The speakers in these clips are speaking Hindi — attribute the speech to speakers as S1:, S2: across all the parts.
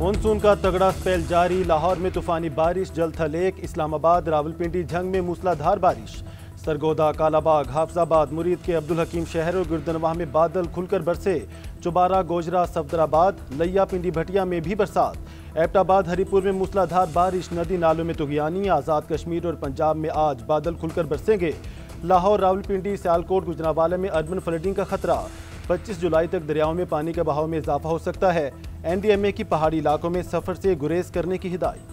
S1: मानसून का तगड़ा स्पेल जारी, लाहौर में तूफानी बारिश, जलथा लेक, इस्लामाबाद, रावलपिंडी, झंग में मूसलाधार बारिश। सरगोदा, कालाबाग, हाफजाबाद, मुरीद के अब्दुल हकीम शहर और गुर्दनवाह में बादल खुलकर बरसे। चुबारा, गोजरा, सफदराबाद, लिया, पिंडी भटिया में भी बरसात। एबटाबाद, हरीपुर में मूसलाधार बारिश, नदी नालों में तुगयानी। आज़ाद कश्मीर और पंजाब में आज बादल खुलकर बरसेंगे। लाहौर, रावलपिंडी, सियालकोट, गुजरांवाला में अर्बन फ्लडिंग का खतरा। 25 जुलाई तक दरियाओं में पानी के बहाव में इजाफा हो सकता है। NDMA की पहाड़ी इलाकों में सफर से गुरेज करने की हिदायत।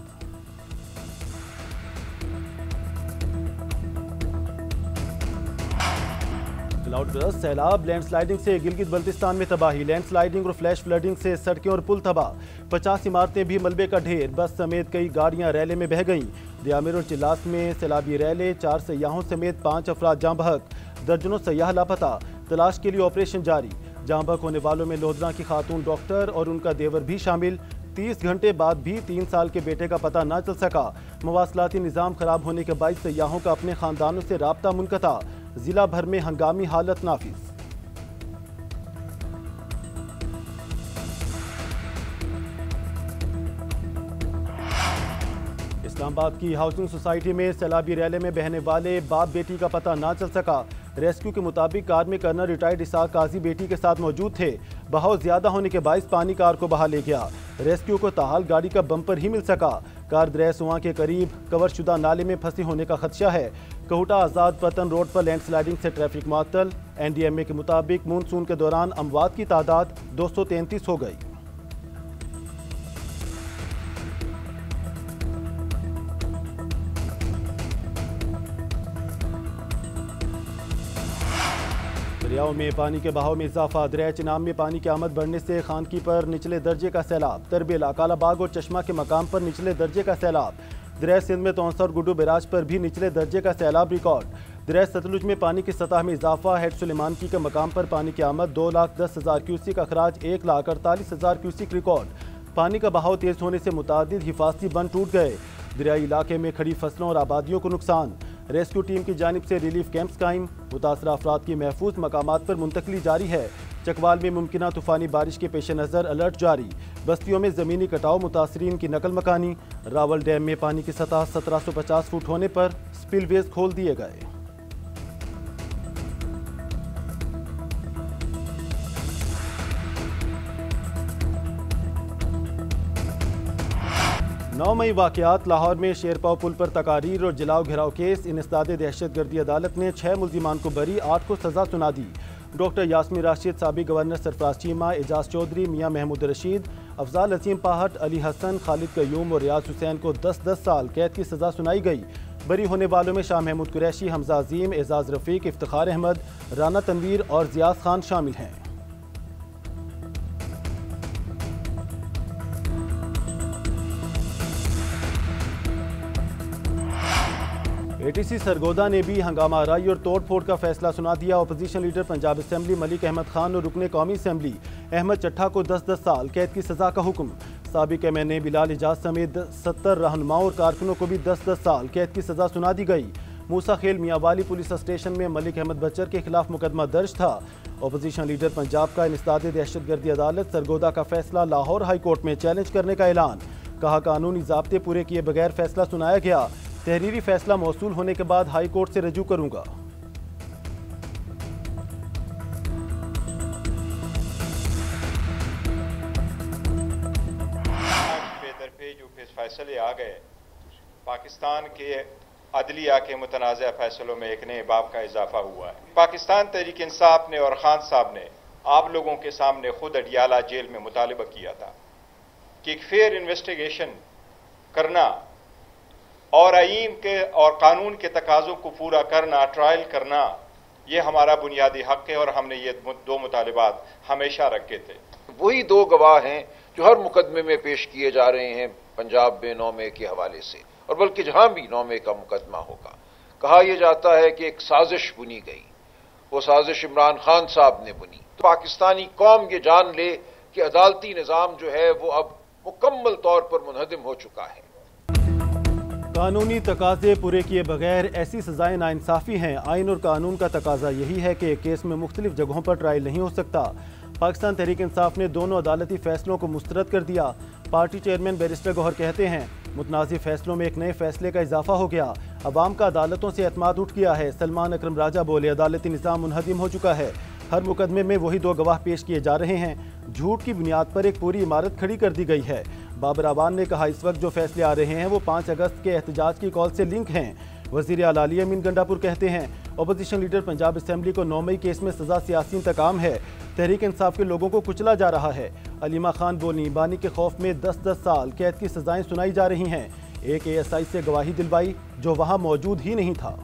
S1: क्लाउड बर्स्ट, सैलाब, लैंडस्लाइडिंग से गिलगित बल्तिस्तान में तबाही। लैंडस्लाइडिंग और फ्लैश फ्लडिंग से सड़कें और पुल तबाह। 50 इमारतें भी मलबे का ढेर। बस समेत कई गाड़ियां रैले में बह गईं। दियामिर और चिल्लास में सैलाबी रैले, 4 सयाहों समेत 5 अफराद जाँ बहक। दर्जनों सयाह लापता, तलाश के लिए ऑपरेशन जारी। जाँ बहक होने वालों में लोधरा की खातून डॉक्टर और उनका देवर भी शामिल। 30 घंटे बाद भी 3 साल के बेटे का पता न चल सका। मवासलाती निज़ाम खराब होने के बायस सयाहों का अपने खानदानों से राब्ता मुनक़ता। जिला भर में हंगामी हालत नाफिज। इस्लामाबाद की हाउसिंग सोसाइटी में सैलाबी रैले में बहने वाले बाप बेटी का पता ना चल सका। रेस्क्यू के मुताबिक कार में कर्नल रिटायर्ड इसाक काजी बेटी के साथ मौजूद थे। बहाव ज्यादा होने के बायस पानी कार को बहा ले गया। रेस्क्यू को ताहाल गाड़ी का बम्पर ही मिल सका। कार दरेसुआ के करीब कवरशुदा नाले में फंसे होने का खदशा है। कहूटा आज़ाद पतन रोड पर लैंडस्लाइडिंग से ट्रैफिक मुअत्तल। NDMA के मुताबिक मानसून के दौरान अमवात की तादाद 233 हो गई। दरियाओं में पानी के बहाव में इजाफा। दरिया चिनाब में पानी की आमद बढ़ने से खानकी पर निचले दर्जे का सैलाब। तरबेला, कालाबाग और चश्मा के मकाम पर निचले दर्जे का सैलाब। दरिया सिंध में तौंसा और गुड्डू बैराज पर भी निचले दर्जे का सैलाब रिकॉर्ड। दरिया सतलुज में पानी की सतह में इजाफा। हेड सुलेमानकी के मकाम पर पानी की आमद 2,10,000 क्यूसिक, अखराज 1,48,000 क्यूसिक रिकॉर्ड। पानी का बहाव तेज होने से मुतादिद हिफाजती बंद टूट गए। दरियाई इलाके में खड़ी फसलों और आबादियों को नुकसान। रेस्क्यू टीम की जानिब से रिलीफ कैंप्स कायम। मुतासरा अफराद की महफूज मकामात पर मुंतकली जारी है। चकवाल में मुमकिना तूफानी बारिश के पेश नज़र अलर्ट जारी। बस्तियों में ज़मीनी कटाव, मुतासरीन की नकल मकानी। रावल डैम में पानी की सतह 1750 फुट होने पर स्पिलवेज खोल दिए गए। 9 मई वाक़यात। लाहौर में शेरपाव पुल पर तकारीर और जलाओ घिराव केस। इंसदाद दहशतगर्दी अदालत ने 6 मुल्जिमान को बरी, 8 को सजा सुना दी। डॉक्टर यास्मीन राशिद, साबिक गवर्नर सरफराज चीमा, एजाज चौधरी, मियाँ महमूद रशीद, अफजाल अजीम पाहट, अली हसन, खालिद कयूम और रियाज हुसैन को 10-10 साल कैद की सजा सुनाई गई। बरी होने वालों में शाह महमूद कुरैशी, हमजा अजीम, एजाज रफीक, इफ्तिखार अहमद, राना तनवीर और जियाद खान शामिल हैं। ATC सरगोदा ने भी हंगामा आराई और तोड़ फोड़ का फैसला सुना दिया। Opposition leader Punjab assembly Malik Ahmed Khan और रुकने कौमी असम्बली अहमद चट्ठा को 10-10 साल कैद की सजा का हुक्म। साबिक MNA बिलाल इजाज समेत 70 रहनुमाओं और कारकुनों को भी 10-10 साल कैद की सजा सुना दी गई। मूसा खेल मियांवाली पुलिस स्टेशन में मलिक अहमद बचर के खिलाफ मुकदमा दर्ज था। अपोजिशन लीडर पंजाब का इंसदाद दहशतगर्दी अदालत सरगोदा का फैसला लाहौर हाई कोर्ट में चैलेंज करने का ऐलान। कहा कानूनी ज़ाब्ते पूरे किए बगैर फैसला सुनाया गया। तहरीरी फैसला मौसूल होने के बाद हाई कोर्ट से रजू करूंगा।
S2: बेदरपे जो फैसले आ गए, पाकिस्तान के अदलिया के मुतनाज़ा फैसलों में एक नए बाब का इजाफा हुआ है। पाकिस्तान तहरीक इंसाफ ने और खान साहब ने आप लोगों के सामने खुद अडियाला जेल में मुतालिबा किया था कि एक फेयर इन्वेस्टिगेशन करना और आईन के और कानून के तकाज़ों को पूरा करना, ट्रायल करना, ये हमारा बुनियादी हक है और हमने ये 2 मुतालिबात हमेशा रखे थे।
S3: वही 2 गवाह हैं जो हर मुकदमे में पेश किए जा रहे हैं पंजाब में 9 मई के हवाले से, और बल्कि जहां भी 9 मई का मुकदमा होगा। कहा यह जाता है कि एक साजिश बुनी गई, वो साजिश इमरान खान साहब ने बुनी। तो पाकिस्तानी कौम ये जान ले कि अदालती निज़ाम जो है वो अब मुकम्मल तौर पर मुनहदिम हो चुका है।
S1: कानूनी तकाजे पूरे किए बगैर ऐसी सजाएं नाइंसाफ़ी हैं। आइन और कानून का तकाजा यही है कि एक केस में मुख्तलिफ जगहों पर ट्रायल नहीं हो सकता। पाकिस्तान तहरीक इंसाफ ने दोनों अदालती फैसलों को मुस्तरद कर दिया। पार्टी चेयरमैन बैरिस्टर गौहर कहते हैं, मुतनाज़िर फैसलों में एक नए फैसले का इजाफा हो गया। अवाम का अदालतों से एतमाद उठ गया है। सलमान अकरम राजा बोले, अदालती निज़ाम मुनहदिम हो चुका है। हर मुकदमे में वही 2 गवाह पेश किए जा रहे हैं। झूठ की बुनियाद पर एक पूरी इमारत खड़ी कर दी गई है। बाबर आवान ने कहा, इस वक्त जो फैसले आ रहे हैं वो 5 अगस्त के एहतजाज की कॉल से लिंक हैं। वज़ीर आला अली अमीन गंडापुर कहते हैं, अपोजिशन लीडर पंजाब असम्बली को 9 मई केस में सजा सियासी इंतकाम है। तहरीक इंसाफ के लोगों को कुचला जा रहा है। अलीमा खान बोली, बानी के खौफ में 10-10 साल कैद की सजाएं सुनाई जा रही हैं। एक ASI से गवाही दिलवाई जो वहां मौजूद ही नहीं था।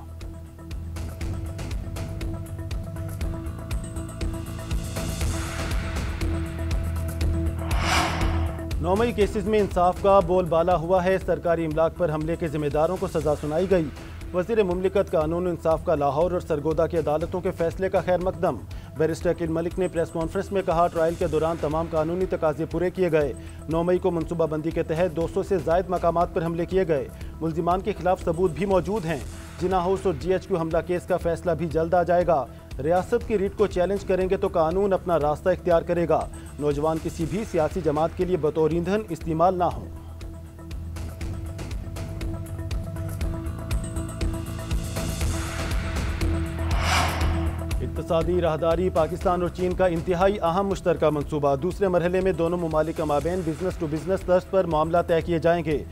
S1: नौमई केसेस में इंसाफ का बोलबाला हुआ है। सरकारी इमलाक पर हमले के जिम्मेदारों को सजा सुनाई गई। वज़ीर मुमलिकत कानून इंसाफ का लाहौर और सरगोदा की अदालतों के फैसले का खैर मकदम। बैरिस्टर अकील मलिक ने प्रेस कॉन्फ्रेंस में कहा, ट्रायल के दौरान तमाम कानूनी तकाजे पूरे किए गए। 9 मई को मनसूबाबंदी के तहत 200 से ज़ायद मकामात पर हमले किए गए। मुल्जिमान के खिलाफ सबूत भी मौजूद हैं। जिना हाउस और GHQ हमला केस का फैसला भी जल्द आ जाएगा। रियासत की रीट को चैलेंज करेंगे तो कानून अपना रास्ता इख्तियार करेगा। नौजवान किसी भी सियासी जमात के लिए बतौर ईंधन इस्तेमाल ना हो। इक़्तिसादी राहदारी पाकिस्तान और चीन का इंतहाई अहम मुश्तरका मनसूबा। दूसरे मरहले में दोनों ममालिक के माबैन बिजनेस टू बिजनेस तर्ज पर मामला तय किए जाएंगे।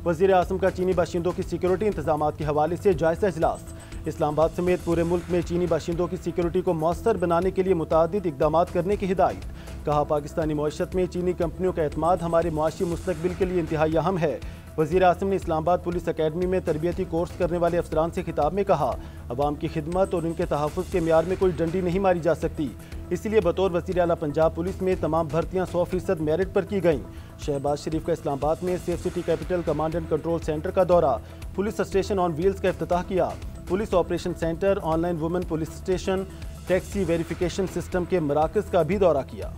S1: वज़ीर आज़म का चीनी बाशिंदों की सिक्योरिटी इंतजाम के हवाले से जायज़ा इजलास। इस्लामाबाद समेत पूरे मुल्क में चीनी बाशिंदों की सिक्योरिटी को मौसर बनाने के लिए मुतादिद इक़दाम करने की हिदायत। कहा, पाकिस्तानी मईशत में चीनी कंपनियों का एतमाद हमारे मुआशी मुस्तकबिल के लिए इंतहाई अहम है। वज़ीर आज़म ने इस्लामाबाद पुलिस अकेडमी में तरबियती कोर्स करने वाले अफसरान से खिताब में कहा, अवाम की खिदमत और उनके तहफ़्फ़ुज़ के म्यार में कोई डंडी नहीं मारी जा सकती। इसलिए बतौर वज़ीर आला पंजाब पुलिस में तमाम भर्तियाँ 100% मेरिट पर की गईं। शहबाज शरीफ का इस्लामाबाद में safe city capital command and control centre का दौरा। पुलिस स्टेशन ऑन व्हील्स का इफ्तिताह किया। Police operation centre, online women police station, taxi verification system के मराकज़ का भी दौरा किया।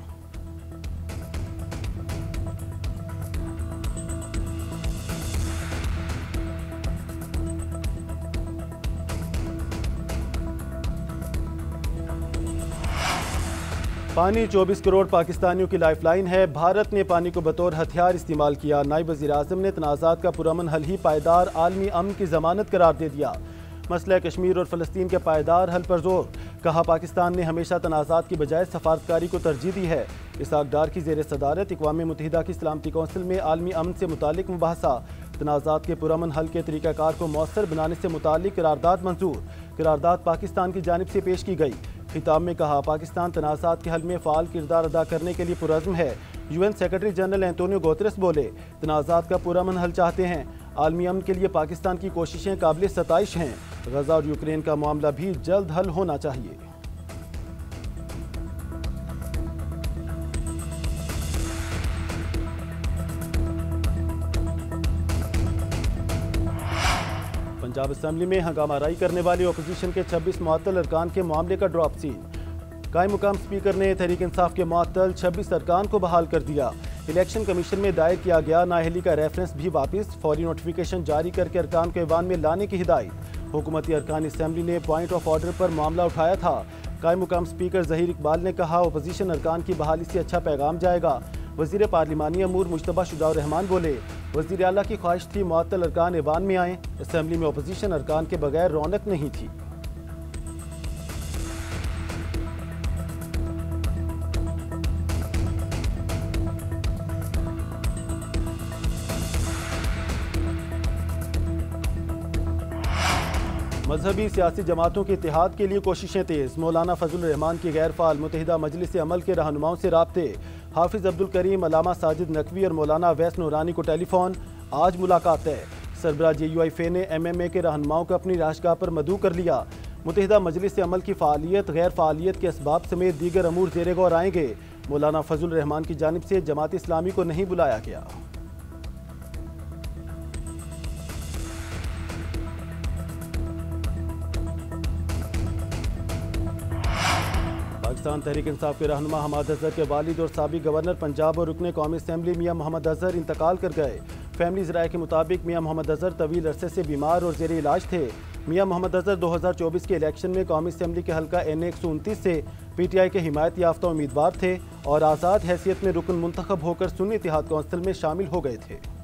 S1: पानी 24 करोड़ पाकिस्तानियों की लाइफलाइन है। भारत ने पानी को बतौर हथियार इस्तेमाल किया। नायब वज़ीर आज़म ने तनाज़ात का पुरअमन हल ही पायदार आलमी अमन की ज़मानत करार दे दिया। मसला कश्मीर और फ़लस्तीन के पायदार हल पर जोर। कहा, पाकिस्तान ने हमेशा तनाज़ात की बजाय सफारतकारी को तरजीह दी है। इसहाक डार की ज़ेर सदारत अक़वाम मुत्तहिदा की सलामती कौंसिल में आलमी अमन से मुतालिक मुबाहसा। तनाज़ात के पुरअमन हल के तरीक़ाकार को मौसर बनाने से मुतालिक करारदाद मंजूर। करारदाद पाकिस्तान की जानिब से पेश की गई। खिताब में कहा, पाकिस्तान तनाज़ात के हल में फ़ाल किरदार अदा करने के लिए पुरज़्म है। UN secretary general Antonio Guterres बोले, तनाज़ात का पुरअमन हल चाहते हैं। आलमी अमन के लिए पाकिस्तान की कोशिशें काबिल सताइश हैं। गज़ा और यूक्रेन का मामला भी जल्द हल होना चाहिए। पंजाब असम्बली में हंगामाराई करने वाले अपोजिशन के 26 मुअत्तल अरकान के मामले का ड्रॉप सीन। कायम मुकाम स्पीकर ने तहरीक इंसाफ के मुअत्तल 26 अरकान को बहाल कर दिया। इलेक्शन कमीशन में दायर किया गया नाअहली का रेफरेंस भी वापस। फौरी नोटिफिकेशन जारी करके अरकान को ऐवान में लाने की हिदायत। हुकूमती अरकान असम्बली ने पॉइंट ऑफ ऑर्डर पर मामला उठाया था। कायम मुकाम स्पीकर ज़हीर इकबाल ने कहा, अपोजिशन अरकान की बहाली से अच्छा पैगाम जाएगा। वज़ीर पार्लिमानी अमूर मुश्तबा शुजाउर रहमान बोले, वज़ीर आला की ख्वाहिश थी मुअत्तल अरकान ऐवान में आए। असम्बली में अपोजिशन अरकान के बगैर रौनक नहीं थी। मजहबी सियासी जमातों के इत्तेहाद के लिए कोशिशें तेज़। मौलाना फजल रहमान की गैर फाल मुत्तहिदा मजलिस अमल के रहनुमाओं से राब्ते। हाफिज़ अब्दुल करीम, अलामा साजिद नकवी और मौलाना अवैस नूरानी को टेलीफोन। आज मुलाकात है। सरबराह JUIF ने MMA के रहनुमाओं को अपनी राशगाह पर मदऊ कर लिया। मुत्तहिदा मजलिस अमल की फ़ालियत, गैर फ़ालियत के असबाब समेत दीगर अमूर ज़ेरे गौर आएंगे। मौलाना फजल रहमान की जानिब से जमात इस्लामी को नहीं बुलाया गया। पाकिस्तान तहरीक इंसाफ के रहनुमा हमाद अजहर के वालिद और साबिक गवर्नर पंजाब और रुकन कौमी असम्बली मियाँ मोहम्मद अजहर इंतकाल कर गए। फैमिली ज़राए के मुताबिक मियाँ मोहम्मद अजहर तवील अरसे से बीमार और ज़ेरे इलाज थे। मियां मोहम्मद अजहर 2024 के इलेक्शन में कौमी असम्बली के हल्का NA 129 से PTI के हिमायत याफ्ता उम्मीदवार थे और आज़ाद हैसियत में रुकन मुंतखब होकर सुन्नी इत्तेहाद कौंसिल में शामिल हो गए थे।